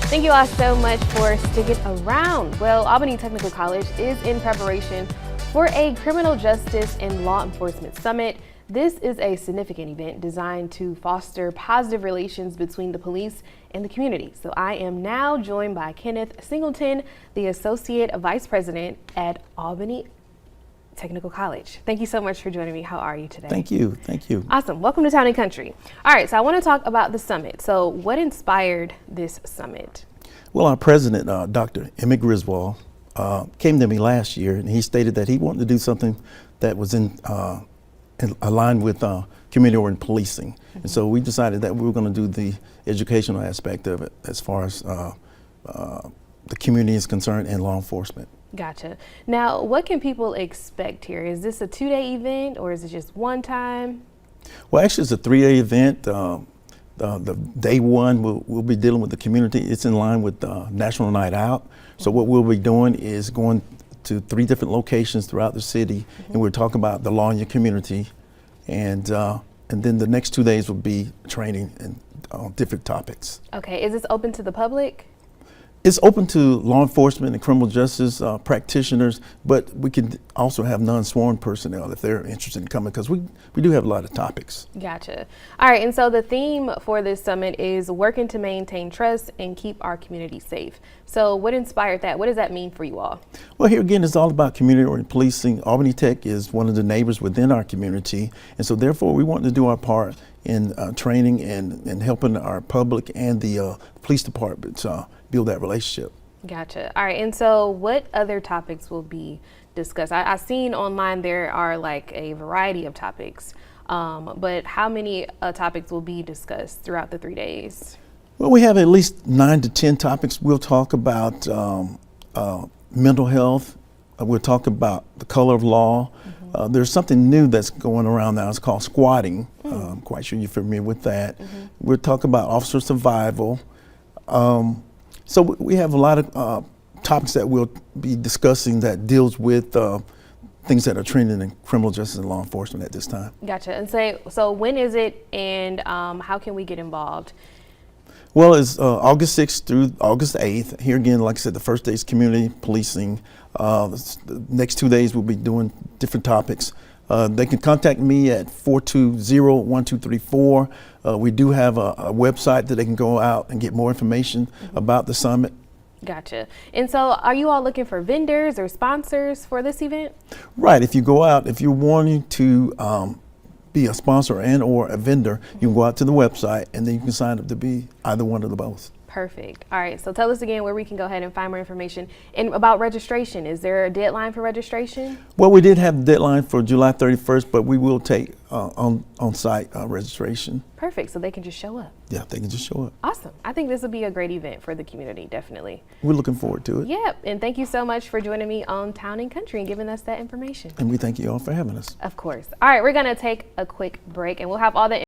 Thank you all so much for sticking around. Well, Albany Technical College is in preparation for a criminal justice and law enforcement summit. This is a significant event designed to foster positive relations between the police and the community. So I am now joined by Kenneth Singleton, the Associate Vice President at Albany Technical College. Thank you so much for joining me. How are you today? Thank you. Thank you. Awesome. Welcome to Town and Country. All right, so I want to talk about the summit. So what inspired this summit? Well, our president, Dr. Emmett Griswold, came to me last year, and he stated that he wanted to do something that was aligned with community-oriented policing. Mm-hmm. And so we decided that we were going to do the educational aspect of it as far as the community is concerned and law enforcement. Gotcha. Now, what can people expect here? Is this a 2-day event or is it just one time? Well, actually, it's a 3-day event. The day one, we'll be dealing with the community. It's in line with National Night Out. So what we'll be doing is going to 3 different locations throughout the city, and we're talking about the law in your community. And then the next 2 days will be training on different topics. Okay, is this open to the public? It's open to law enforcement and criminal justice practitioners, but we can also have non-sworn personnel if they're interested in coming, because we do have a lot of topics. Gotcha. All right, and so the theme for this summit is working to maintain trust and keep our community safe. So what inspired that? What does that mean for you all? Well, here again, it's all about community-oriented policing. Albany Tech is one of the neighbors within our community, and so therefore we want to do our part in training and helping our public and the police departments build that relationship. Gotcha. All right, and so what other topics will be discussed? I've seen online there are like a variety of topics, but how many topics will be discussed throughout the 3 days? Well, we have at least 9 to 10 topics. We'll talk about mental health. We'll talk about the color of law. Mm-hmm. There's something new that's going around now. It's called squatting. I'm quite sure you're familiar with that. Mm-hmm. We'll talk about officer survival. So we have a lot of topics that we'll be discussing that deals with things that are trending in criminal justice and law enforcement at this time. Gotcha. And so when is it, and how can we get involved? Well, it's August 6th through August 8th. Here again, like I said, the first day is community policing. The next 2 days we'll be doing different topics. They can contact me at 420-1234. We do have a website that they can go out and get more information about the summit. Gotcha. And so are you all looking for vendors or sponsors for this event? Right. If you go out, if you're wanting to be a sponsor and or a vendor, you can go out to the website and then you can sign up to be either one of the both. Perfect. All right. So tell us again where we can go ahead and find more information. And about registration, is there a deadline for registration? Well, we did have a deadline for July 31st, but we will take on-site registration. Perfect. So they can just show up. Yeah, they can just show up. Awesome. I think this will be a great event for the community, definitely. We're looking forward to it. Yeah. And thank you so much for joining me on Town and Country and giving us that information. And we thank you all for having us. Of course. All right. We're going to take a quick break and we'll have all the